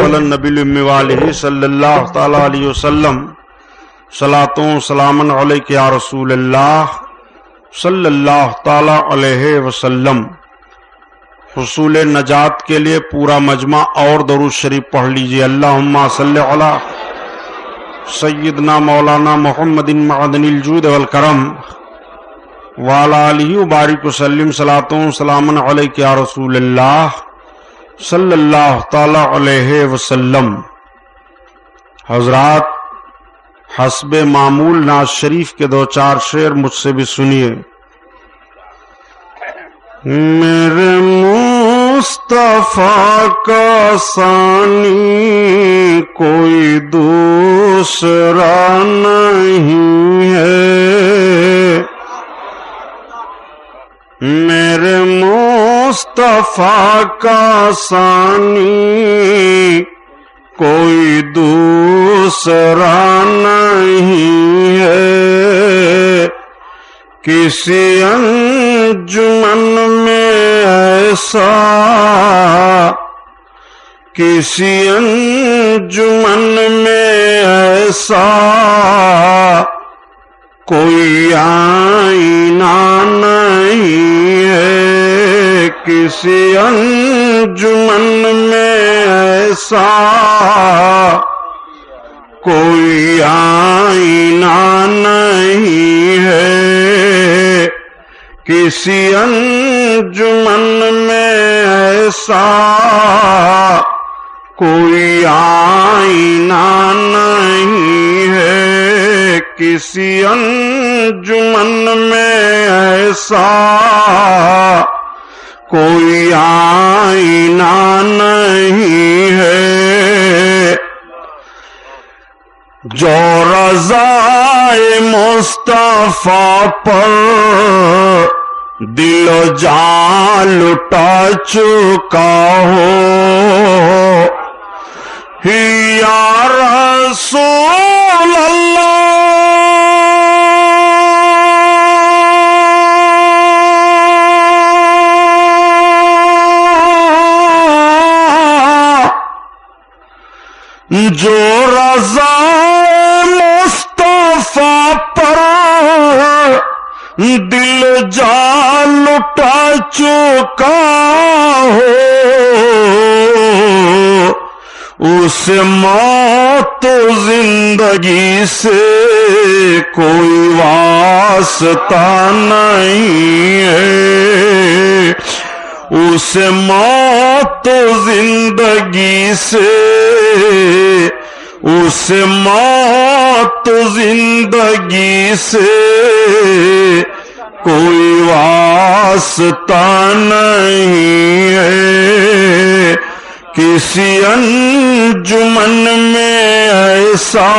علی النبی الأمی وآلہ صلی اللہ تعالی علیہ وسلم صلاۃ و سلام علیک یا رسول اللہ صلی اللہ تعالی علیہ وسلم۔ حصول نجات کے لیے پورا مجمع اور درود شریف پڑھ لیجئے۔ اللہم صلی علی سیدنا مولانا محمد معدن الجود والکرم وعلی آلہ وبارک وسلم صلاۃ و سلام علیک یا رسول اللہ صلی اللہ تعالی علیہ وسلم۔ حضرات، حسب معمول نعت شریف کے دو چار شعر مجھ سے بھی سنیے۔ میرے مصطفیٰ کا ثانی کوئی دوسرا نہیں ہے، میرے مصطفیٰ کا ثانی کوئی دوسرا نہیں ہے، کسی انجمن میں ایسا، کسی انجمن میں ایسا کوئی آئینہ نہیں ہے، کسی انجمن میں ایسا کوئی آئینہ نہیں ہے، کسی انجمن میں ایسا کوئی آئینہ نہیں ہے، کسی انجمن میں ایسا کوئی آئینہ نہیں ہے۔ جو رضائے مصطفیٰ پر دل و جان لٹا چکا ہو، یا رسول اللہ جو رضا مصطفیٰ پر دل جان لٹا چکا ہو، اس موت و زندگی سے کوئی واسطہ نہیں ہے، اس موت و زندگی سے، اس موت و زندگی سے کوئی واسطہ نہیں ہے، کسی انجمن میں ایسا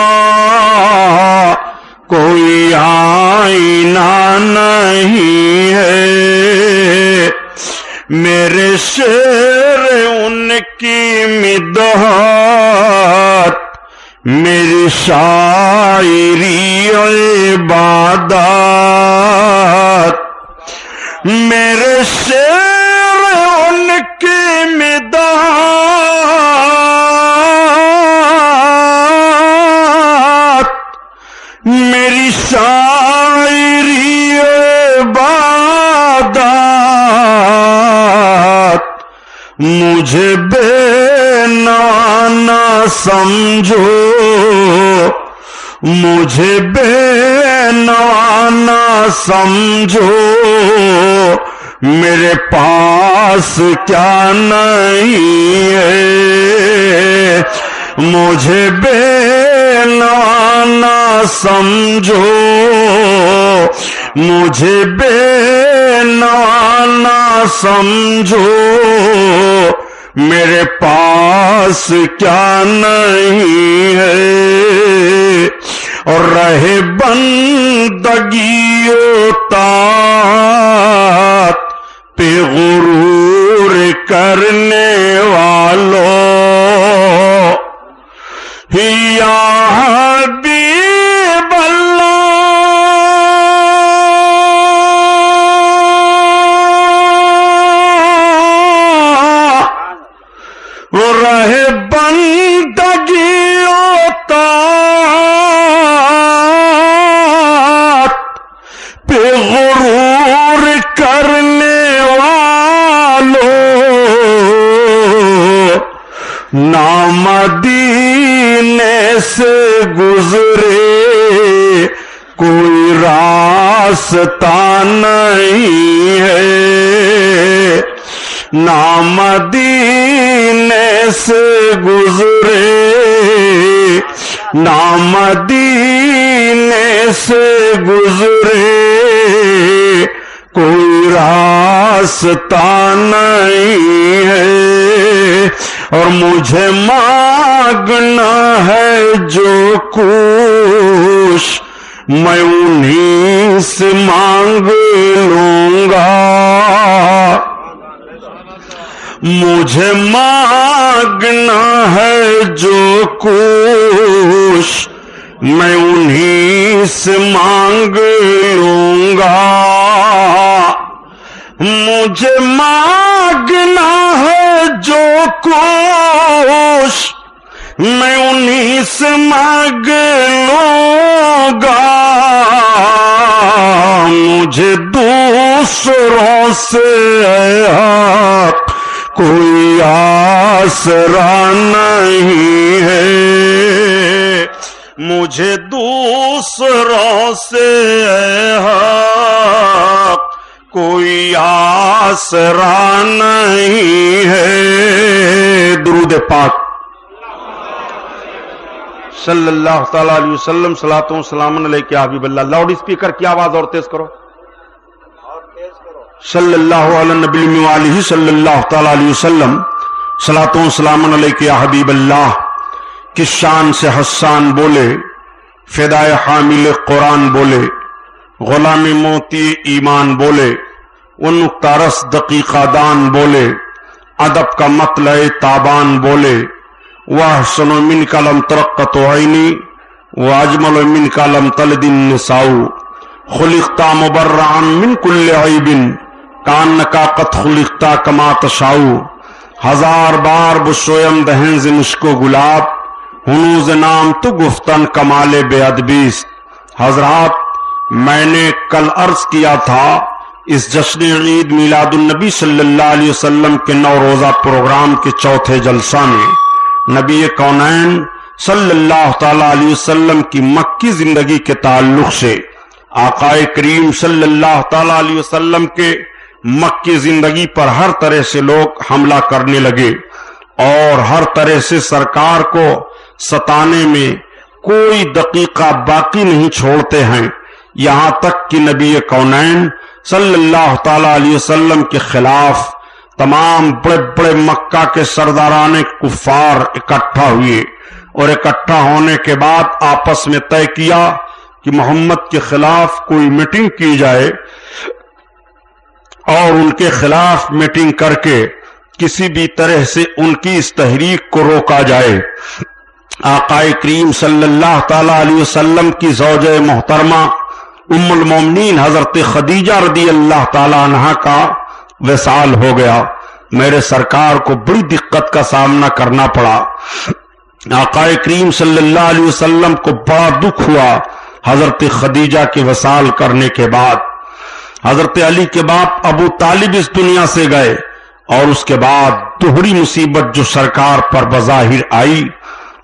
کوئی آئینہ نہیں ہے۔ میرے شعر ان کی مدحت، میری شاعری عبادت، میرے شعر ان کی مدحت، میری شاعری عبادت، مجھے بے نہ سمجھو، مجھے بے نہ سمجھو، میرے پاس کیا نہیں ہے، مجھے بے نہ سمجھو، مجھے بے نہ سمجھو، میرے پاس کیا نہیں ہے، اور رہے بندگی و طاعت پہ غرور کرنے والوں، یا حبیب اللہ رہے بندگی نہ مدینے سے گزرے کوئی راستہ نہیں ہے، نہ مدینے سے گزرے، نہ مدینے سے گزرے کوئی راستہ نہیں ہے، اور مجھے مانگنا ہے جو کچھ میں انہیں سے مانگ لوں گا، مجھے مانگنا ہے جو کچھ میں انہیں سے مانگ لوں گا، مجھے مانگنا ہے جو کچھ میں انہیں سے مانگ لوں گا، مجھے دوسروں سے حق کوئی آسرا نہیں ہے، مجھے دوسروں سے حق کوئی آسرا نہیں ہے۔ درود پاک صلی اللہ تعالیٰ علیہ وسلم، صلاۃ و سلام علیک یا حبیب اللہ۔ لاؤڈ اسپیکر کی آواز اور تیز کرو، صلی اللہ علیہ نبی وآلہ صلی اللہ تعالیٰ علیہ وسلم، صلاۃ و سلام علیک یا حبیب اللہ۔ کس شان سے حسان بولے، فدائے حامل قرآن بولے، غلام موتی ایمان بولے، وہ نکتہ رس دقیقہ دان بولے، ادب کا مطلع تابان بولے، وَأَحْسَنُ مِنْكَ لَمْ تَرَقَّتُ عَيْنِي وَأَجْمَلُ مِنْكَ لَمْ تَلِدِ النِّسَاءُ خُلِقْتَ مُبَرَّعًا مِنْ كُلِّ عَيْبٍ كَأَنَّكَ قَدْ خُلِقْتَ كَمَا تَشَاءُ۔ ہزار بار بشویم دہن ز مشک و گلاب، ہنوز نام تو گفتن کمال بے ادبیست۔ حضرات، میں نے کل عرض کیا تھا اس جشن عید میلاد النبی صلی اللہ علیہ وسلم کے 9 روزہ پروگرام کے چوتھے جلسہ میں نبی کونین صلی اللہ تعالیٰ علیہ وسلم کی مکی زندگی کے تعلق سے آقا کریم صلی اللہ تعالیٰ علیہ وسلم کے مکی زندگی پر ہر طرح سے لوگ حملہ کرنے لگے اور ہر طرح سے سرکار کو ستانے میں کوئی دقیقہ باقی نہیں چھوڑتے ہیں، یہاں تک کہ نبی کونین صلی اللہ تعالیٰ علیہ وسلم کے خلاف تمام بڑے بڑے مکہ کے سرداران کفار اکٹھا ہوئے، اور اکٹھا ہونے کے بعد آپس میں طے کیا کہ محمد کے خلاف کوئی میٹنگ کی جائے اور ان کے خلاف میٹنگ کر کے کسی بھی طرح سے ان کی اس تحریک کو روکا جائے۔ آقا کریم صلی اللہ تعالیٰ علیہ وسلم کی زوجہ محترمہ ام المومنین حضرت خدیجہ رضی اللہ تعالیٰ عنہا کا وصال ہو گیا۔ میرے سرکار کو بڑی دقت کا سامنا کرنا پڑا۔ آقا کریم صلی اللہ علیہ وسلم کو بڑا دکھ ہوا حضرت خدیجہ کے وصال کرنے کے بعد۔ حضرت علی کے باپ ابو طالب اس دنیا سے گئے، اور اس کے بعد دوہری مصیبت جو سرکار پر بظاہر آئی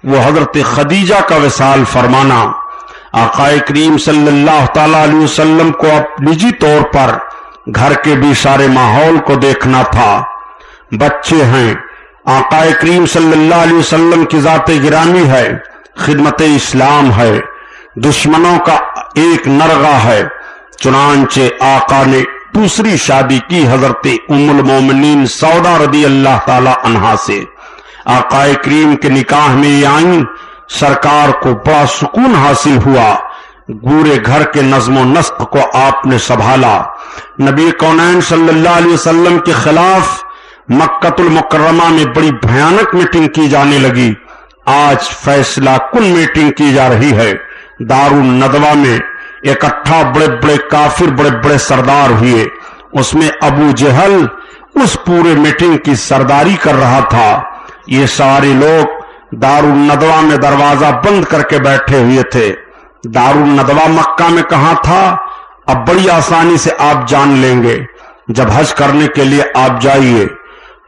وہ حضرت خدیجہ کا وصال فرمانا۔ آقا کریم صلی اللہ تعالیٰ علیہ وسلم کو اب نجی طور پر گھر کے بھی سارے ماحول کو دیکھنا تھا۔ بچے ہیں، آقا کریم صلی اللہ علیہ وسلم کی ذات گرامی ہے، خدمت اسلام ہے، دشمنوں کا ایک نرغہ ہے، چنانچہ آقا نے دوسری شادی کی حضرت ام المومنین سودا رضی اللہ تعالی عنہا سے۔ آقا کریم کے نکاح میں یہ آئیں، سرکار کو بڑا سکون حاصل ہوا، پورے گھر کے نظم و نسق کو آپ نے سنبھالا۔ نبی کونین صلی اللہ علیہ وسلم کے خلاف مکہ المکرمہ میں بڑی بھیانک میٹنگ کی جانے لگی۔ آج فیصلہ کن میٹنگ کی جا رہی ہے۔ دار الندوہ میں اکٹھا بڑے بڑے کافر بڑے بڑے سردار ہوئے، اس میں ابو جہل اس پورے میٹنگ کی سرداری کر رہا تھا۔ یہ سارے لوگ دار الندوہ میں دروازہ بند کر کے بیٹھے ہوئے تھے۔ دار الندوہ مکہ میں کہاں تھا؟ اب بڑی آسانی سے آپ جان لیں گے۔ جب حج کرنے کے لیے آپ جائیے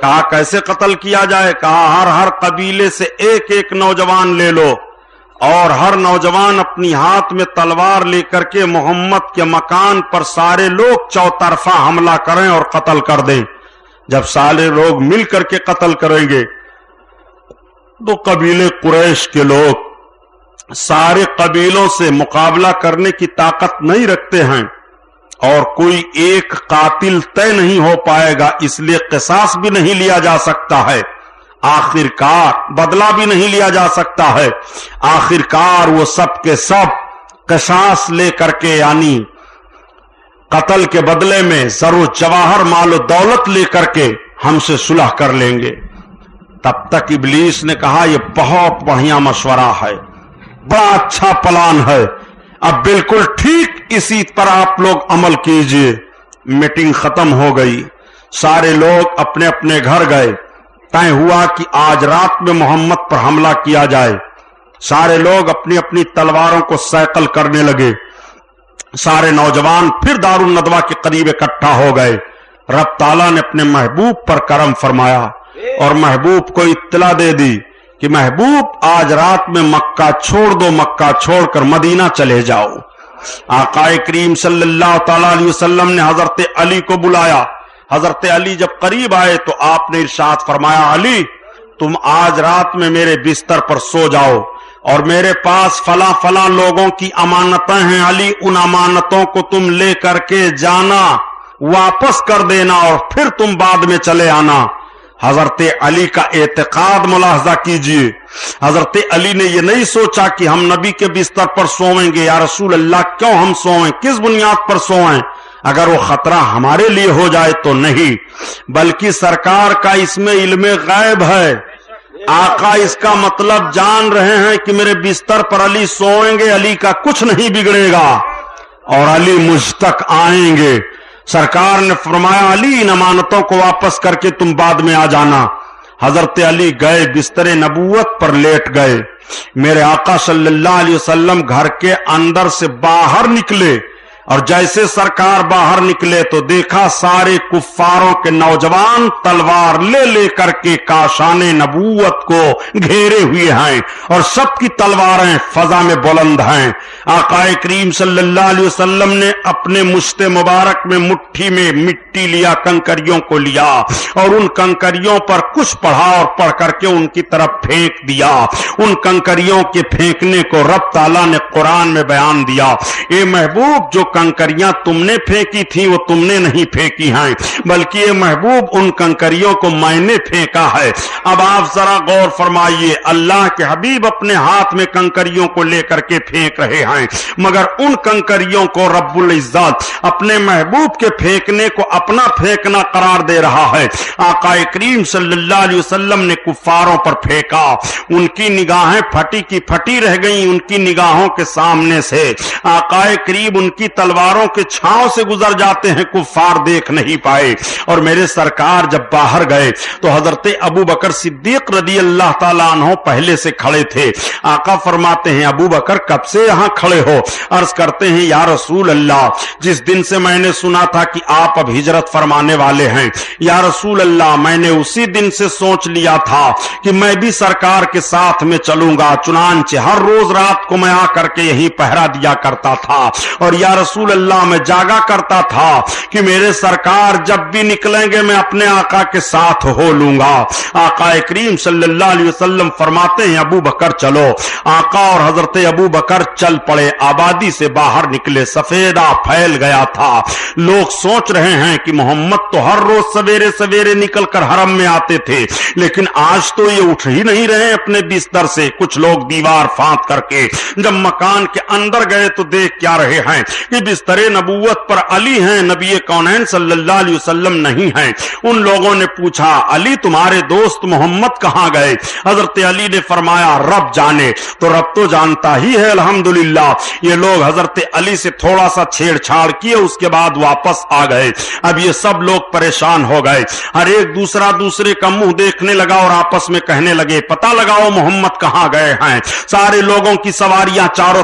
کہا کیسے قتل کیا جائے؟ کہا ہر قبیلے سے ایک ایک نوجوان لے لو اور ہر نوجوان اپنی ہاتھ میں تلوار لے کر کے محمد کے مکان پر سارے لوگ چوطرفہ حملہ کریں اور قتل کر دیں۔ جب سارے لوگ مل کر کے قتل کریں گے تو قبیلے قریش کے لوگ سارے قبیلوں سے مقابلہ کرنے کی طاقت نہیں رکھتے ہیں اور کوئی ایک قاتل طے نہیں ہو پائے گا، اس لیے قصاص بھی نہیں لیا جا سکتا ہے، آخرکار بدلہ بھی نہیں لیا جا سکتا ہے، آخرکار وہ سب کے سب قصاص لے کر کے یعنی قتل کے بدلے میں زر و جواہر مال و دولت لے کر کے ہم سے صلح کر لیں گے۔ تب تک ابلیس نے کہا یہ بہت بڑھیا مشورہ ہے، بڑا اچھا پلان ہے، اب بالکل ٹھیک اسی پر آپ لوگ عمل کیجئے۔ میٹنگ ختم ہو گئی، سارے لوگ اپنے اپنے گھر گئے، طے ہوا کہ آج رات میں محمد پر حملہ کیا جائے۔ سارے لوگ اپنی اپنی تلواروں کو سیقل کرنے لگے، سارے نوجوان پھر دار الندوہ کے قریب اکٹھا ہو گئے۔ رب تعالیٰ نے اپنے محبوب پر کرم فرمایا اور محبوب کو اطلاع دے دی کہ محبوب آج رات میں مکہ چھوڑ دو، مکہ چھوڑ کر مدینہ چلے جاؤ۔ آقا کریم صلی اللہ تعالی علیہ وسلم نے حضرت علی کو بلایا۔ حضرت علی جب قریب آئے تو آپ نے ارشاد فرمایا علی تم آج رات میں میرے بستر پر سو جاؤ اور میرے پاس فلاں فلاں لوگوں کی امانتیں ہیں، علی ان امانتوں کو تم لے کر کے جانا، واپس کر دینا اور پھر تم بعد میں چلے آنا۔ حضرت علی کا اعتقاد ملاحظہ کیجئے، حضرت علی نے یہ نہیں سوچا کہ ہم نبی کے بستر پر سوئیں گے، یا رسول اللہ کیوں ہم سوئیں، کس بنیاد پر سوئیں، اگر وہ خطرہ ہمارے لیے ہو جائے تو نہیں، بلکہ سرکار کا اس میں علم غیب ہے، آقا اس کا مطلب جان رہے ہیں کہ میرے بستر پر علی سوئیں گے، علی کا کچھ نہیں بگڑے گا اور علی مجھ تک آئیں گے۔ سرکار نے فرمایا علی ان امانتوں کو واپس کر کے تم بعد میں آ جانا۔ حضرت علی گئے بستر نبوت پر لیٹ گئے۔ میرے آقا صلی اللہ علیہ وسلم گھر کے اندر سے باہر نکلے اور جیسے سرکار باہر نکلے تو دیکھا سارے کفاروں کے نوجوان تلوار لے لے کر کے کاشان نبوت کو گھیرے ہوئے ہیں اور سب کی تلواریں فضا میں بلند ہیں۔ آقا کریم صلی اللہ علیہ وسلم نے اپنے مشت مبارک میں مٹھی میں مٹی لیا، کنکریوں کو لیا اور ان کنکریوں پر کچھ پڑھا اور پڑھ کر کے ان کی طرف پھینک دیا۔ ان کنکریوں کے پھینکنے کو رب تعالیٰ نے قرآن میں بیان دیا، اے محبوب جو کنکریاں تم نے پھینکی تھی وہ تم نے نہیں پھینکی ہیں، بلکہ یہ محبوب ان کنکریوں کو میں نے پھینکا ہے۔ اب آپ ذرا غور فرمائیے، اللہ کے حبیب اپنے ہاتھ میں کنکریوں کو لے کر کے پھینک رہے ہیں، مگر ان کنکریوں کو رب العزت اپنے محبوب کے پھینکنے کو اپنا پھینکنا قرار دے رہا ہے۔ آقا کریم صلی اللہ علیہ وسلم نے کفاروں پر پھینکا، ان کی نگاہیں پھٹی کی پھٹی رہ گئیں، ان کی نگاہوں کے سامنے سے آقا کریم ان کی تلواروں کے چھاؤں سے گزر جاتے ہیں، کفار دیکھ نہیں پائے۔ اور میرے سرکار جب باہر گئے تو حضرت ابو بکر صدیق رضی اللہ تعالیٰ عنہ پہلے سے کھڑے تھے۔ آقا فرماتے ہیں ابو بکر کب سے یہاں کھڑے ہو؟ عرض کرتے ہیں یا رسول اللہ جس دن سے میں نے سنا تھا کہ آپ اب ہجرت فرمانے والے ہیں، یا رسول اللہ میں نے اسی دن سے سوچ لیا تھا کہ میں بھی سرکار کے ساتھ میں چلوں گا، چنانچہ ہر روز رات کو میں آ کر کے یہی پہرا دیا کرتا تھا اور یا رسول اللہ میں جاگا کرتا تھا کہ میرے سرکار جب بھی نکلیں گے میں اپنے آقا کے ساتھ ہو لوں گا۔ آقا کریم صلی اللہ علیہ وسلم فرماتے ہیں ابو بکر چلو۔ آقا اور حضرت ابو بکر چل پڑے، آبادی سے باہر نکلے، سفیدہ پھیل گیا تھا، لوگ سوچ رہے ہیں کہ محمد تو ہر روز سویرے سویرے نکل کر حرم میں آتے تھے، لیکن آج تو یہ اٹھ ہی نہیں رہے اپنے بستر سے۔ کچھ لوگ دیوار فاند کر کے جب مکان کے اندر گئے تو دیکھ کیا رہے ہیں کہ بستر نبوت پر علی ہیں، نبی کونین صلی اللہ علیہ وسلم نہیں ہیں۔ ان لوگوں نے پوچھا علی تمہارے دوست محمد کہاں گئے؟ حضرت علی نے فرمایا رب جانے، تو رب تو جانتا ہی ہے الحمدللہ۔ یہ لوگ حضرت علی سے تھوڑا سا چھیڑ چھاڑ کیے، اس کے بعد واپس آ گئے۔ اب یہ سب لوگ پریشان ہو گئے، ہر ایک دوسرا دوسرے کا منہ دیکھنے لگا اور آپس میں کہنے لگے پتہ لگاؤ محمد کہاں گئے ہیں۔ سارے لوگوں کی سواریاں چاروں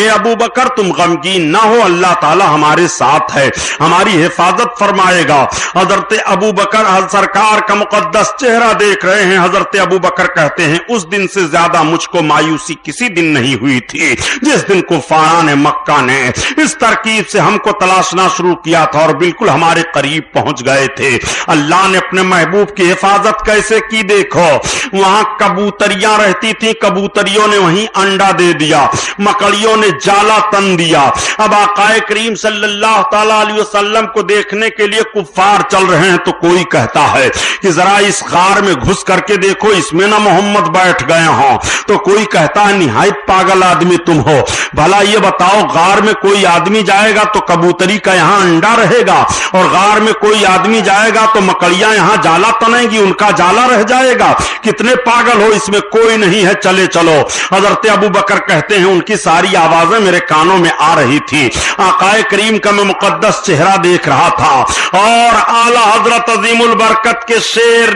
اے ابو بکر تم غمگین نہ ہو, اللہ تعالی ہمارے ساتھ ہے, ہماری حفاظت فرمائے گا. حضرت ابو بکر سرکار کا مقدس چہرہ دیکھ رہے ہیں. حضرت ابو بکر کہتے ہیں اس دن سے زیادہ مجھ کو مایوسی کسی دن نہیں ہوئی تھی جس دن کفاران مکہ نے اس ترکیب سے ہم کو تلاشنا شروع کیا تھا اور بالکل ہمارے قریب پہنچ گئے تھے. اللہ نے اپنے محبوب کی حفاظت کیسے کی دیکھو, وہاں کبوتریاں رہتی تھی, کبوتریوں نے وہیں انڈا دے دیا, مکڑیوں نے جالا تن دیا. اب آقا کریم صلی اللہ تعالی علیہ وسلم کو دیکھنے کے لیے کفار چل رہے ہیں تو کوئی کہتا ہے کہ ذرا اس غار میں گھس کر کے دیکھو اس میں نہ محمد بیٹھ گئے ہوں, تو کوئی کہتا ہے نہایت پاگل آدمی تم ہو, بھلا یہ بتاؤ غار میں کوئی آدمی جائے گا تو کبوتری کا یہاں انڈا رہے گا, اور غار میں کوئی آدمی جائے گا تو مکڑیاں یہاں جالا تنیں گی, ان کا جالا رہ جائے گا. کتنے پاگل ہو, اس میں کوئی نہیں ہے, چلے چلو. حضرت ابو بکر کہتے ہیں ان کی ساری آوازیں میرے کانوں میں آ رہی تھی, آقا کریم کا میں مقدس چہرہ دیکھ رہا تھا, اور اعلی حضرت عظیم البرکت کے شیر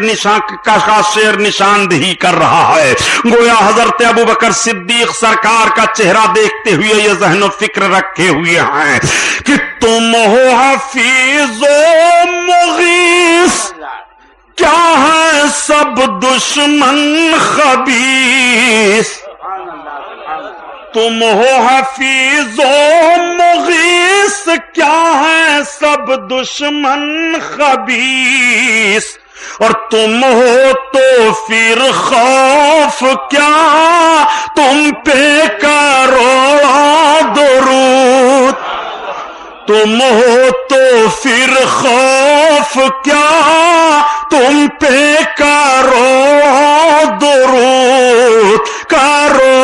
نشاندہی کر رہا ہے. گویا حضرت ابو بکر صدیق سرکار کا چہرہ دیکھتے ہوئے یہ ذہن و فکر رکھے ہوئے ہیں کہ تم ہو حفیظ و مغیث, کیا ہے سب دشمن خبیث. تم ہو حفیظ و مغیث, کیا ہے سب دشمن خبیث, اور تم ہو تو پھر خوف کیا تم پہ کرو درود. تم ہو تو پھر خوف کیا تم پہ کرو درود, کرو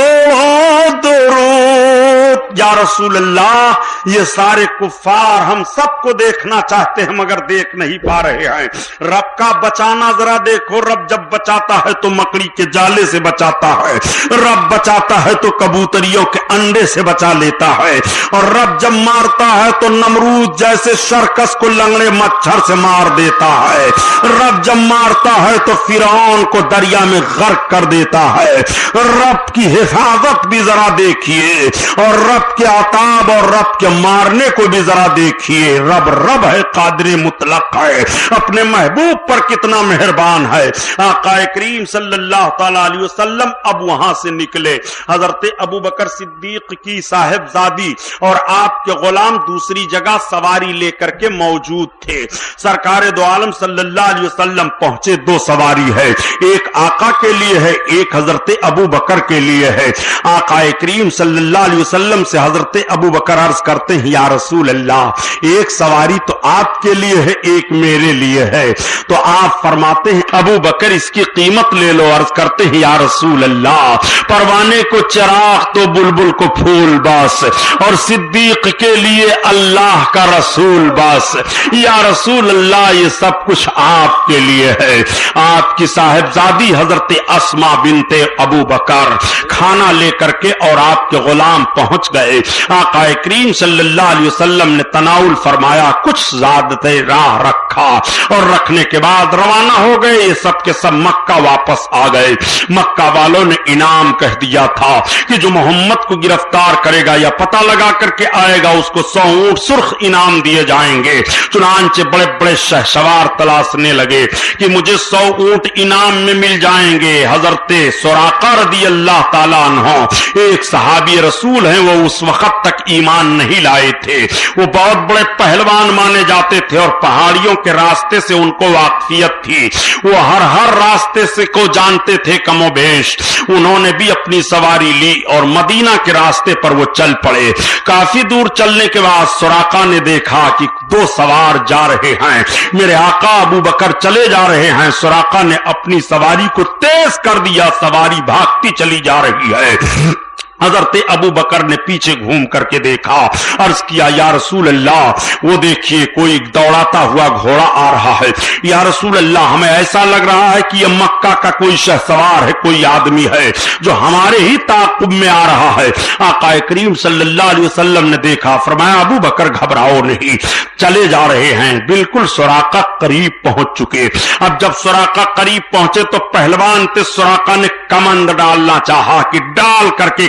درود. یا رسول اللہ, یہ سارے کفار ہم سب کو دیکھنا چاہتے ہیں مگر دیکھ نہیں پا رہے ہیں. رب کا بچانا ذرا دیکھو, رب جب بچاتا ہے تو مکڑی کے جالے سے بچاتا ہے, رب بچاتا ہے تو کبوتریوں کے انڈے سے بچا لیتا ہے, اور رب جب مارتا ہے تو نمرود جیسے شرکس کو لنگڑے مچھر سے مار دیتا ہے, رب جب مارتا ہے تو فرعون کو دریا میں غرق کر دیتا ہے. رب کی حفاظت بھی ذرا دیکھیے, اور رب کے عطاب اور رب کے مارنے کو بھی ذرا دیکھیے. رب رب ہے, قادر مطلق ہے, اپنے محبوب پر کتنا مہربان ہے. آقا کریم صلی اللہ تعالی علیہ وسلم اب وہاں سے نکلے. حضرت ابو بکر صدیق کی صاحبزادی اور آپ کے غلام دوسری جگہ سواری لے کر کے موجود تھے. سرکار دو عالم صلی اللہ علیہ وسلم پہنچے. دو سواری ہے, ایک آقا کے لیے ہے, ایک حضرت ابو بکر کے لیے ہے. آقا کریم صلی اللہ علیہ وسلم سے حضرت ابو بکر عرض کرتے ہیں یا رسول اللہ, ایک سواری تو آپ کے لیے ہے, ایک میرے لیے ہے. تو آپ فرماتے ہیں ابو بکر اس کی قیمت لے لو. عرض کرتے ہیں یا رسول اللہ, پروانے کو چراغ تو بلبل کو پھول بس, اور صدیق کے لیے اللہ کا رسول بس. یا رسول اللہ, یہ سب کچھ آپ کے لیے ہے. آپ کی صاحبزادی حضرت اسما بنت ابو بکر کھانا لے کر کے اور آپ کے غلام پہنچ گئے. آقا کریم صلی اللہ علیہ وسلم نے تناول فرمایا, کچھ زیادت راہ رکھا, اور رکھنے کے بعد روانہ ہو گئے. یہ سب کے سب مکہ واپس آ گئے. مکہ والوں نے انعام کہہ دیا تھا کہ جو محمد کو گرفتار کرے گا یا پتہ لگا کر کے آئے گا اس کو 100 اونٹ سرخ انعام دیے جائیں گے. چنانچہ بڑے بڑے شہسوار تلاشنے لگے کہ مجھے 100 اونٹ انعام میں مل جائیں گے. حضرت سراقہ رضی اللہ تعالیٰ عنہ ایک صحابی رسول ہیں, وہ اس وقت تک ایمان نہیں لائے تھے. وہ بہت بڑے پہلوان مانے جاتے تھے اور پہاڑیوں کے راستے سے ان کو واقفیت تھی. وہ ہر راستے سے کو جانتے تھے کم و بیش. انہوں نے بھی اپنی سواری لی اور مدینہ کے راستے پر وہ چل پڑے. کافی دور چلنے کے بعد سراقہ نے دیکھا کہ 2 سوار جا رہے ہیں, میرے آقا ابو بکر چلے جا رہے ہیں. سراقہ نے اپنی سواری کو تیز کر دیا, سواری بھاگتی چلی جا رہی ہے. حضرت ابو بکر نے پیچھے گھوم کر کے دیکھا, عرض کیا یا رسول اللہ, وہ دیکھیے کوئی دوڑاتا ہوا گھوڑا آ رہا ہے. یا رسول اللہ, ہمیں ایسا لگ رہا ہے کہ یہ مکہ کا کوئی شہسوار ہے, کوئی آدمی ہے جو ہمارے ہی تعاقب میں آ رہا ہے. آقا کریم صلی اللہ علیہ وسلم نے دیکھا, فرمایا ابو بکر گھبراؤ نہیں, چلے جا رہے ہیں. بالکل سراقہ قریب پہنچ چکے. اب جب سراقہ قریب پہنچے تو پہلوان تھے, سراقہ نے کمند ڈالنا چاہا کہ ڈال کر کے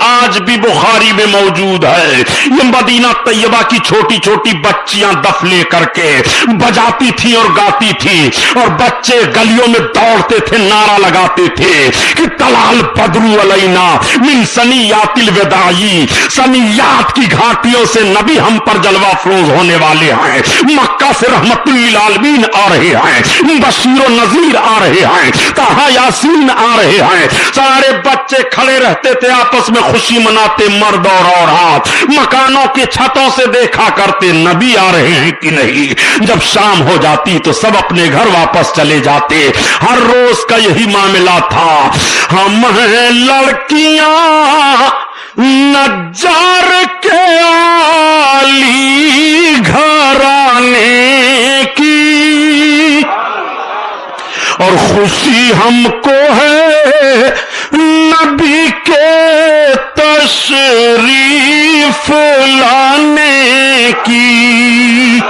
آج بھی بخاری میں موجود ہے. یہ مدینہ طیبہ کی چھوٹی چھوٹی بچیاں دف لے کر کے بجاتی تھی اور گاتی تھی, اور بچے گلیوں میں دوڑتے تھے, نعرہ لگاتے تھے کہ تلال بدرو علینا من سنیات الوداعی, سنیات کی گھاٹیوں سے نبی ہم پر جلوہ افروز ہونے والے ہیں, مکہ سے رحمت للعالمین آ رہے ہیں, بشیر و نذیر آ رہے ہیں, طٰہٰ یاسین آ رہے ہیں. سارے بچے کھڑے رہتے تھے, آپس میں خوشی مناتے, مرد اور عورت مکانوں کی چھتوں سے دیکھا کرتے نبی آ رہے ہیں کہ نہیں. جب شام ہو جاتی تو سب اپنے گھر واپس چلے جاتے. ہر روز کا یہی معاملہ تھا. ہم ہیں لڑکیاں نجار کے عالی گھرانے کی, اور خوشی ہم کو ہے نبی کے تشریف لانے کی.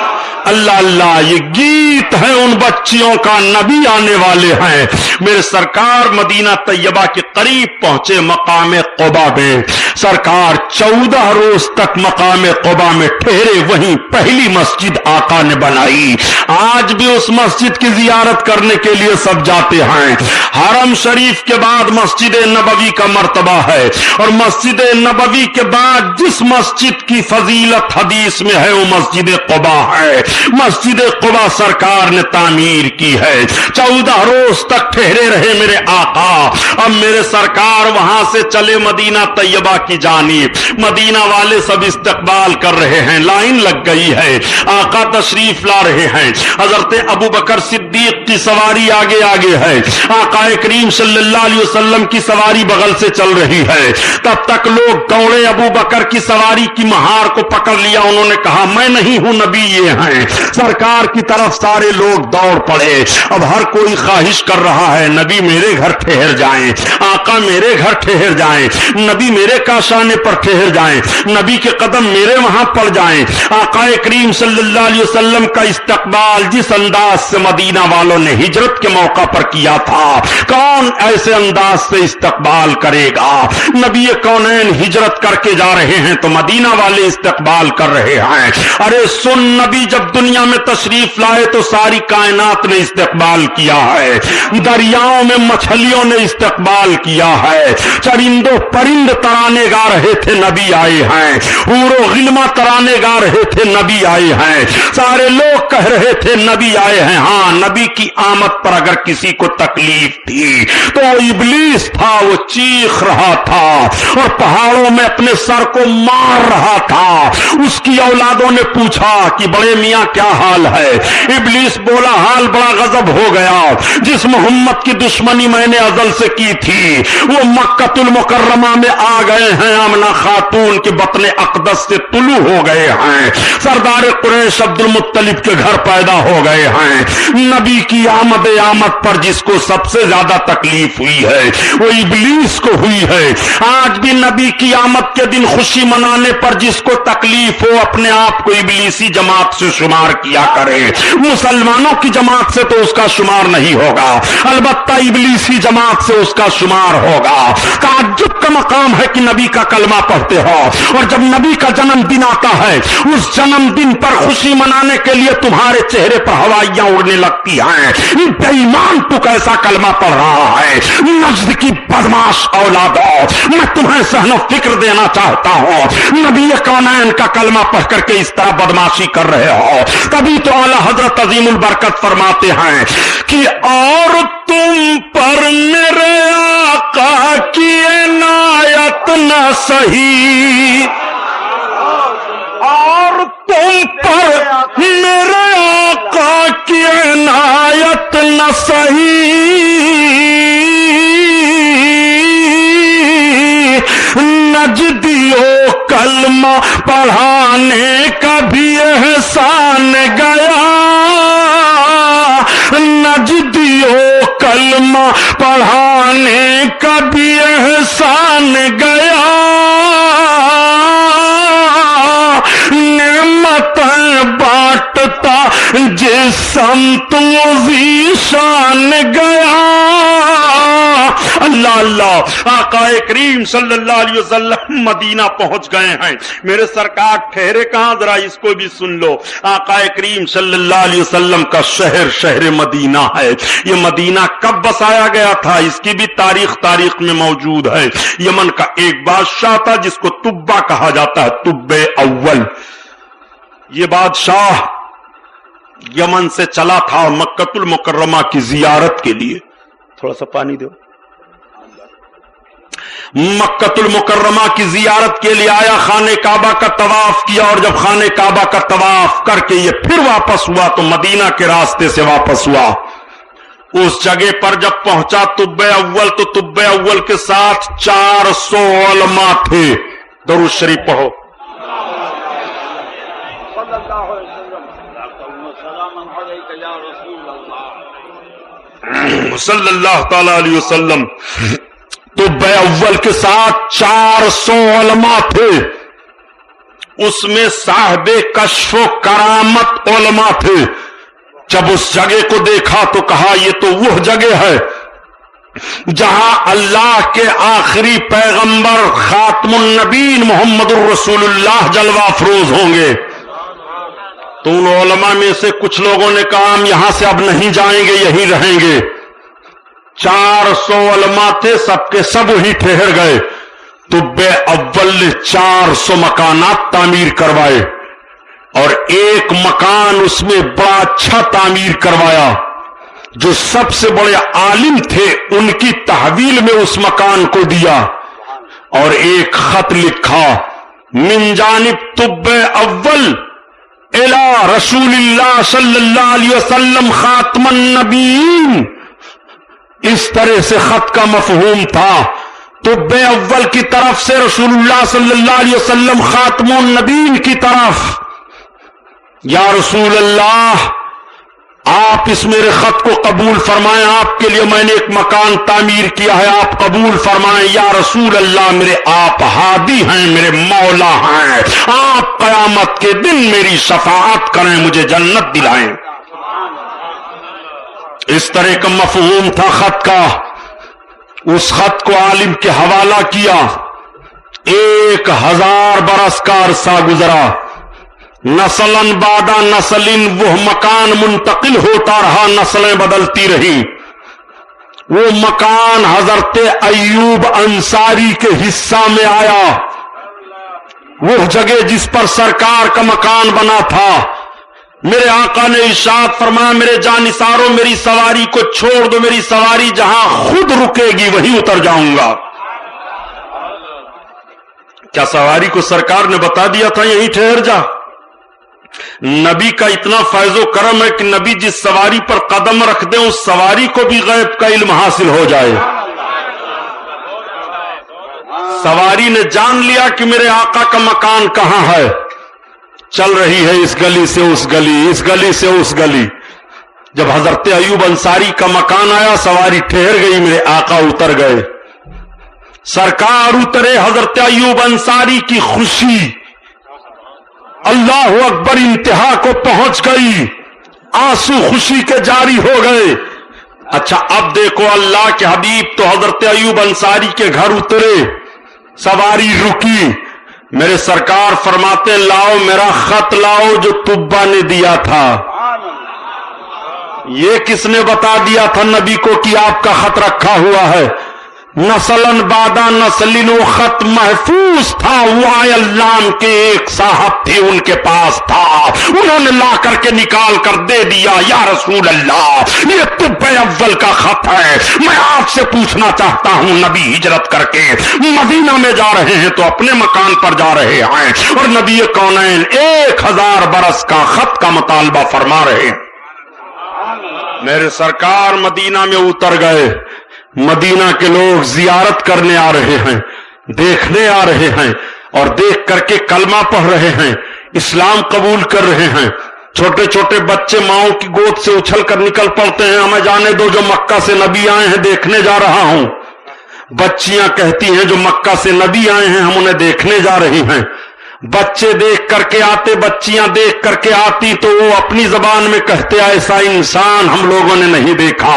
اللہ اللہ, یہ گیت ہے ان بچیوں کا, نبی آنے والے ہیں. میرے سرکار مدینہ طیبہ کے قریب پہنچے, مقام قبا میں. سرکار 14 روز تک مقام قبا میں ٹھہرے. وہیں پہلی مسجد آقا نے بنائی. آج بھی اس مسجد کی زیارت کرنے کے لیے سب جاتے ہیں. حرم شریف کے بعد مسجد نبوی کا مرتبہ ہے, اور مسجد نبوی کے بعد جس مسجد کی فضیلت حدیث میں ہے وہ مسجد قبا ہے. مسجد قبا سرکار نے تعمیر کی ہے. 14 روز تک ٹھہرے رہے میرے آقا. اب میرے سرکار وہاں سے چلے مدینہ طیبہ کی جانب. مدینہ والے سب استقبال کر رہے ہیں, لائن لگ گئی ہے. آقا تشریف لا رہے ہیں. حضرت ابو بکر صدیق کی سواری آگے آگے ہے, آقا کریم صلی اللہ علیہ وسلم کی سواری بغل سے چل رہی ہے. تب تک لوگ دوڑے, ابو بکر کی سواری کی مہار کو پکڑ لیا. انہوں نے کہا میں نہیں ہوں, نبی یہ ہیں. سرکار کی طرف سارے لوگ دوڑ پڑے. اب ہر کوئی خواہش کر رہا ہے نبی میرے گھر ٹھہر جائیں, آقا میرے گھر ٹھہر جائیں, نبی میرے کاشانے پر ٹھہر جائیں, نبی کے قدم میرے وہاں پڑ جائیں. آقا کریم صلی اللہ علیہ وسلم کا استقبال جس انداز سے مدینہ والوں نے ہجرت کے موقع پر کیا تھا, کون ایسے انداز سے استقبال کرے گا. نبی کونین ہجرت کر کے جا رہے ہیں تو مدینہ والے استقبال کر رہے ہیں. ارے سن, نبی جب دنیا میں تشریف لائے تو ساری کائنات نے استقبال کیا ہے. دریاؤں میں مچھلیوں نے استقبال کیا ہے. چرندوں پرند ترانے گا رہے تھے, نبی آئے ہیں. حور و غلماں ترانے گا رہے تھے, نبی آئے ہیں. سارے لوگ کہہ رہے تھے نبی آئے ہیں. ہاں, نبی کی آمد پر اگر کسی کو تکلیف تھی تو ابلیس تھا, وہ چیخ رہا تھا اور پہاڑوں میں اپنے سر کو مار رہا تھا. اس کی اولادوں نے پوچھا کہ بڑے میاں کیا حال ہے. ابلیس بولا حال بڑا غضب ہو گیا. جس محمد کی دشمنی میں نے ازل سے کی تھی وہ مکہ المکرمہ میں آ گئے ہیں, آمنہ خاتون کے بطن اقدس سے طلوع ہو گئے ہیں, سردار قریش عبد المطلب کے گھر پیدا ہو گئے ہیں. نبی کی آمد پر جس کو سب سے زیادہ تکلیف ہوئی ہے وہ ابلیس کو ہوئی ہے. آج بھی نبی کی آمد کے دن خوشی منانے پر جس کو تکلیف ہو اپنے آپ کو ابلیسی جماعت سے شمار کیا کرے. مسلمانوں کی جماعت سے تو اس کا شمار نہیں ہوگا, البتہ ابلیسی جماعت سے اس کا شمار ہوگا. تعجب کا مقام ہے کہ نبی کا کلمہ پڑھتے ہو, اور جب نبی کا جنم دن آتا ہے اس جنم دن پر خوشی منانے کے لیے تمہارے چہرے پر ہوائیاں اڑنے لگتی ہیں. بے ایمان تو کیسا کلمہ پڑھ رہا ہے. نجد کی بدماش اولادوں, میں تمہیں ذہن و فکر دینا چاہتا ہوں. نبی کونین کا کلمہ پڑھ کر کے اس طرح بدماشی کر رہے ہو. تبھی تو اعلیٰ حضرت عظیم البرکت فرماتے ہیں کہ اور تم پر میرے آقا کی عنایت نہ سہی, اور تم پر میرے آقا کی عنایت نہ سہی, نجدیو کلمہ پڑھانے کا بھی احسان گیا, نجدیو کلمہ پڑھانے کا بھی احسان گیا. نعمتیں بانٹتا جس سمت ذی شان گیا, اللہ اللہ، آقا کریم صلی اللہ علیہ وسلم مدینہ پہنچ گئے ہیں۔ میرے سرکار ٹھہرے کہاں، ذرا اس کو بھی سن لو۔ آقا کریم صلی اللہ علیہ وسلم کا شہر مدینہ ہے۔ یہ مدینہ کب بسایا گیا تھا اس کی بھی تاریخ میں موجود ہے۔ یمن کا ایک بادشاہ تھا جس کو تبا کہا جاتا ہے، تب اول۔ یہ بادشاہ یمن سے چلا تھا مکہ المکرمہ کی زیارت کے لیے۔ تھوڑا سا پانی دو۔ مکہ المکرمہ کی زیارت کے لیے آیا، خانہ کعبہ کا طواف کیا، اور جب خانہ کعبہ کا طواف کر کے یہ پھر واپس ہوا تو مدینہ کے راستے سے واپس ہوا۔ اس جگہ پر جب پہنچا طب اول، تو طب اول کے ساتھ 400 علماء تھے۔ درود شریف پڑھو۔ صلی اللہ تعالی علیہ وسلم۔ طب اول کے ساتھ 400 علماء تھے، اس میں صاحب کشف و کرامت علماء تھے۔ جب اس جگہ کو دیکھا تو کہا یہ تو وہ جگہ ہے جہاں اللہ کے آخری پیغمبر خاتم النبیین محمد الرسول اللہ جلوہ افروز ہوں گے۔ تو ان علماء میں سے کچھ لوگوں نے کہا ہم یہاں سے اب نہیں جائیں گے، یہیں رہیں گے۔ 400 علماء تھے، سب کے سب وہی ٹھہر گئے۔ طب اول نے 400 مکانات تعمیر کروائے، اور ایک مکان اس میں بڑا اچھا تعمیر کروایا۔ جو سب سے بڑے عالم تھے ان کی تحویل میں اس مکان کو دیا، اور ایک خط لکھا من جانب طب اول الی رسول اللہ صلی اللہ علیہ وسلم خاتم النبیین۔ اس طرح سے خط کا مفہوم تھا، طب اول کی طرف سے رسول اللہ صلی اللہ علیہ وسلم خاتم النبیین کی طرف، یا رسول اللہ آپ اس میرے خط کو قبول فرمائیں، آپ کے لیے میں نے ایک مکان تعمیر کیا ہے، آپ قبول فرمائیں۔ یا رسول اللہ میرے آپ ہادی ہیں، میرے مولا ہیں، آپ قیامت کے دن میری شفاعت کریں، مجھے جنت دلائیں۔ اس طرح کا مفہوم تھا خط کا۔ اس خط کو عالم کے حوالہ کیا، 1000 برس کا عرصہ گزرا، نسلاً بعد نسلن وہ مکان منتقل ہوتا رہا، نسلیں بدلتی رہی۔ وہ مکان حضرت ایوب انصاری کے حصہ میں آیا، وہ جگہ جس پر سرکار کا مکان بنا تھا۔ میرے آقا نے ارشاد فرمایا میرے جانثاروں میری سواری کو چھوڑ دو، میری سواری جہاں خود رکے گی وہیں اتر جاؤں گا۔ کیا سواری کو سرکار نے بتا دیا تھا یہیں ٹھہر جا؟ نبی کا اتنا فیض و کرم ہے کہ نبی جس سواری پر قدم رکھ دیں اس سواری کو بھی غیب کا علم حاصل ہو جائے۔ سواری نے جان لیا کہ میرے آقا کا مکان کہاں ہے، چل رہی ہے اس گلی سے اس گلی، اس گلی سے اس گلی۔ جب حضرت ایوب انصاری کا مکان آیا سواری ٹھہر گئی، میرے آقا اتر گئے۔ سرکار اترے، حضرت ایوب انصاری کی خوشی اللہ اکبر انتہا کو پہنچ گئی، آنسو خوشی کے جاری ہو گئے۔ اچھا اب دیکھو اللہ کے حبیب تو حضرت ایوب انصاری کے گھر اترے، سواری رکی، میرے سرکار فرماتے لاؤ میرا خط لاؤ جو طبا نے دیا تھا۔ یہ کس نے بتا دیا تھا نبی کو کہ آپ کا خط رکھا ہوا ہے؟ نسلن بعد نسلن وہ خط محفوظ تھا، وہ اللہ کے ایک صاحب تھے ان کے پاس تھا، انہوں نے لا کر کے نکال کر دے دیا۔ یا رسول اللہ یہ طب اول کا خط ہے، میں آپ سے پوچھنا چاہتا ہوں نبی ہجرت کر کے مدینہ میں جا رہے ہیں تو اپنے مکان پر جا رہے ہیں، اور نبی کونین 1000 برس کا خط کا مطالبہ فرما رہے ہیں۔ میرے سرکار مدینہ میں اتر گئے، مدینہ کے لوگ زیارت کرنے آ رہے ہیں، دیکھنے آ رہے ہیں، اور دیکھ کر کے کلمہ پڑھ رہے ہیں، اسلام قبول کر رہے ہیں۔ چھوٹے چھوٹے بچے ماؤں کی گود سے اچھل کر نکل پڑتے ہیں، ہمیں جانے دو جو مکہ سے نبی آئے ہیں دیکھنے جا رہا ہوں۔ بچیاں کہتی ہیں جو مکہ سے نبی آئے ہیں ہم انہیں دیکھنے جا رہی ہیں۔ بچے دیکھ کر کے آتے، بچیاں دیکھ کر کے آتی تو وہ اپنی زبان میں کہتے ایسا انسان ہم لوگوں نے نہیں دیکھا۔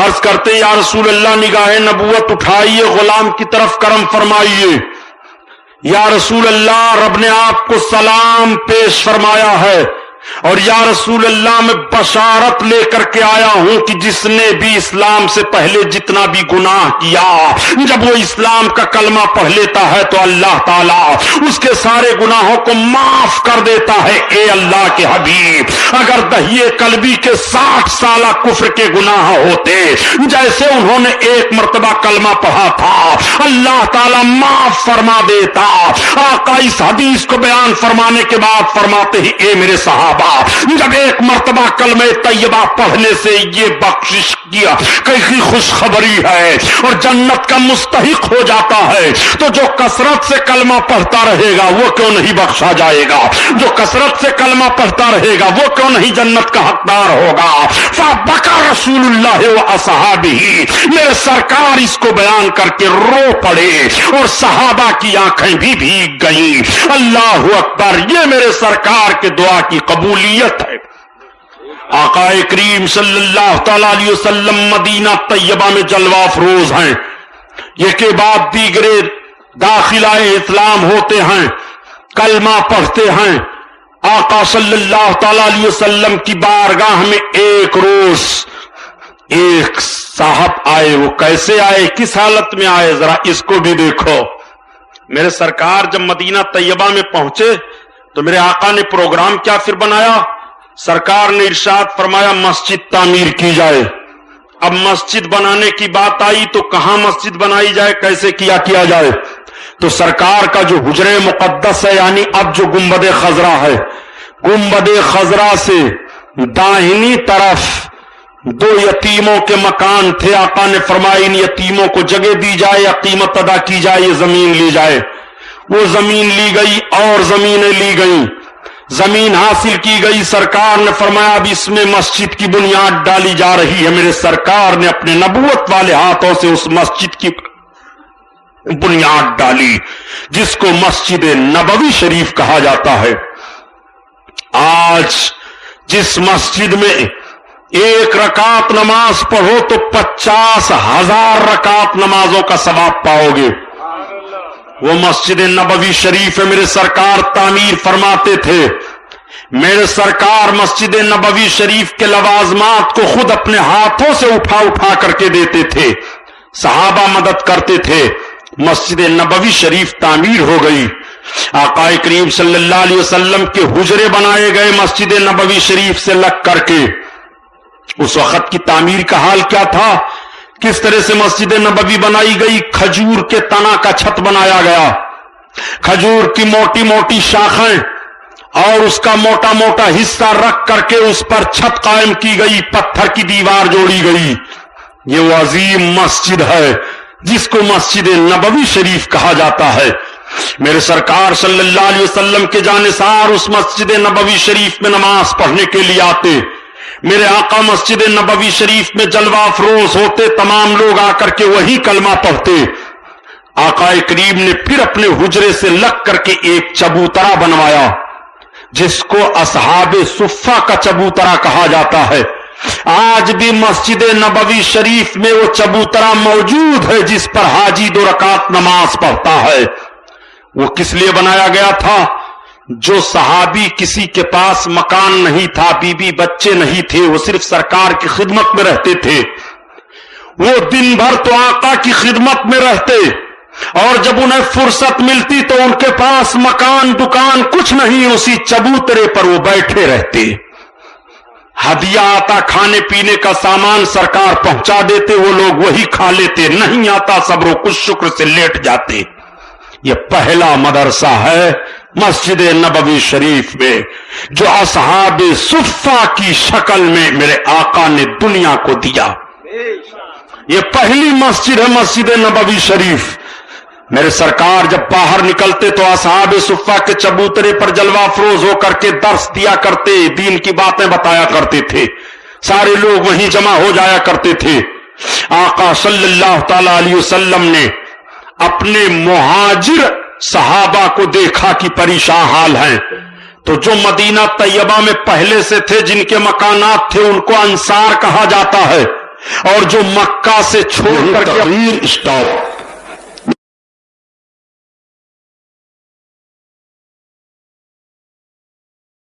عرض کرتے یا رسول اللہ نگاہ نبوت اٹھائیے، غلام کی طرف کرم فرمائیے۔ یا رسول اللہ رب نے آپ کو سلام پیش فرمایا ہے، اور یا رسول اللہ میں بشارت لے کر کے آیا ہوں کہ جس نے بھی اسلام سے پہلے جتنا بھی گناہ کیا، جب وہ اسلام کا کلمہ پڑھ لیتا ہے تو اللہ تعالیٰ اس کے سارے گناہوں کو معاف کر دیتا ہے۔ اے اللہ کے حبیب، اگر دہیے قلبی کے 60 سالہ کفر کے گناہ ہوتے، جیسے انہوں نے ایک مرتبہ کلمہ پڑھا تھا، اللہ تعالیٰ معاف فرما دیتا۔ آقا اس حدیث کو بیان فرمانے کے بعد فرماتے ہیں اے میرے صحابہ، جب ایک مرتبہ کلمہ طیبہ پڑھنے سے یہ بخشش کیا کیسی خوشخبری ہے اور جنت کا مستحق ہو جاتا ہے، تو جو کثرت سے کلمہ پڑھتا رہے گا وہ کیوں نہیں بخشا جائے گا؟ جو کثرت سے کلمہ پڑھتا رہے گا وہ کیوں نہیں جنت کا حقدار ہوگا؟ فبکا رسول اللہ و اصحابہ، میرے سرکار اس کو بیان کر کے رو پڑے اور صحابہ کی آنکھیں بھی بھیگ گئیں۔ اللہ اکبر، یہ میرے سرکار کے دعا کی قبولیت ہے۔ آقا کریم صلی اللہ تعالی علیہ وسلم مدینہ طیبہ میں جلوہ افروز ہیں، یہ کے بعد دیگرے داخلہ اسلام ہوتے ہیں، کلمہ پڑھتے ہیں۔ آقا صلی اللہ تعالی علیہ وسلم کی بارگاہ میں ایک روز ایک صاحب آئے، وہ کیسے آئے، کس حالت میں آئے، ذرا اس کو بھی دیکھو۔ میرے سرکار جب مدینہ طیبہ میں پہنچے تو میرے آقا نے پروگرام کیا پھر بنایا؟ سرکار نے ارشاد فرمایا مسجد تعمیر کی جائے۔ اب مسجد بنانے کی بات آئی تو کہاں مسجد بنائی جائے، کیسے کیا جائے؟ تو سرکار کا جو حجرے مقدس ہے، یعنی اب جو گنبد خضرا ہے، گنبد خضرا سے داہنی طرف 2 یتیموں کے مکان تھے۔ آقا نے فرمایا ان یتیموں کو جگہ دی جائے یا قیمت ادا کی جائے، یہ زمین لی جائے۔ وہ زمین لی گئی اور زمینیں لی گئیں، زمین حاصل کی گئی۔ سرکار نے فرمایا اب اس میں مسجد کی بنیاد ڈالی جا رہی ہے۔ میرے سرکار نے اپنے نبوت والے ہاتھوں سے اس مسجد کی بنیاد ڈالی، جس کو مسجد نبوی شریف کہا جاتا ہے۔ آج جس مسجد میں 1 رکعت نماز پڑھو تو 50,000 رکعت نمازوں کا ثواب پاؤ گے، وہ مسجد نبوی شریف ہے۔ میرے سرکار تعمیر فرماتے تھے، میرے سرکار مسجد نبوی شریف کے لوازمات کو خود اپنے ہاتھوں سے اٹھا کر کے دیتے تھے، صحابہ مدد کرتے تھے۔ مسجد نبوی شریف تعمیر ہو گئی، آقا کریم صلی اللہ علیہ وسلم کے حجرے بنائے گئے مسجد نبوی شریف سے لگ کر کے۔ اس وقت کی تعمیر کا حال کیا تھا، کس طرح سے مسجد نبوی بنائی گئی؟ کھجور کے تنا کا چھت بنایا گیا، کھجور کی موٹی موٹی شاخیں اور اس کا موٹا موٹا حصہ رکھ کر کے اس پر چھت قائم کی گئی، پتھر کی دیوار جوڑی گئی۔ یہ وہ عظیم مسجد ہے جس کو مسجد نبوی شریف کہا جاتا ہے۔ میرے سرکار صلی اللہ علیہ وسلم کے جانثار اس مسجد نبوی شریف میں نماز پڑھنے کے لیے آتے۔ میرے آقا مسجد نبوی شریف میں جلوہ افروز ہوتے، تمام لوگ آ کر کے وہی کلمہ پڑھتے۔ آقا کریم نے پھر اپنے حجرے سے لگ کر کے ایک چبوترا بنوایا، جس کو اصحاب صفہ کا چبوترا کہا جاتا ہے۔ آج بھی مسجد نبوی شریف میں وہ چبوترا موجود ہے جس پر حاجی 2 رکعت نماز پڑھتا ہے۔ وہ کس لیے بنایا گیا تھا؟ جو صحابی کسی کے پاس مکان نہیں تھا، بیوی بچے نہیں تھے، وہ صرف سرکار کی خدمت میں رہتے تھے، وہ دن بھر تو آقا کی خدمت میں رہتے، اور جب انہیں فرصت ملتی تو ان کے پاس مکان دکان کچھ نہیں، اسی چبوترے پر وہ بیٹھے رہتے۔ ہدیہ آتا، کھانے پینے کا سامان سرکار پہنچا دیتے، وہ لوگ وہی کھا لیتے، نہیں آتا صبر و کچھ شکر سے لیٹ جاتے۔ یہ پہلا مدرسہ ہے مسجد نبوی شریف میں، جو اصحاب صفہ کی شکل میں میرے آقا نے دنیا کو دیا۔ یہ پہلی مسجد ہے مسجد نبوی شریف۔ میرے سرکار جب باہر نکلتے تو اصحاب صفہ کے چبوترے پر جلوہ افروز ہو کر کے درس دیا کرتے، دین کی باتیں بتایا کرتے تھے، سارے لوگ وہیں جمع ہو جایا کرتے تھے۔ آقا صلی اللہ تعالی علیہ وسلم نے اپنے مہاجر صحابہ کو دیکھا کہ پریشان حال ہیں، تو جو مدینہ طیبہ میں پہلے سے تھے، جن کے مکانات تھے، ان کو انصار کہا جاتا ہے۔ اور جو مکہ سے چھوڑ کر کے تغییر اسٹاپ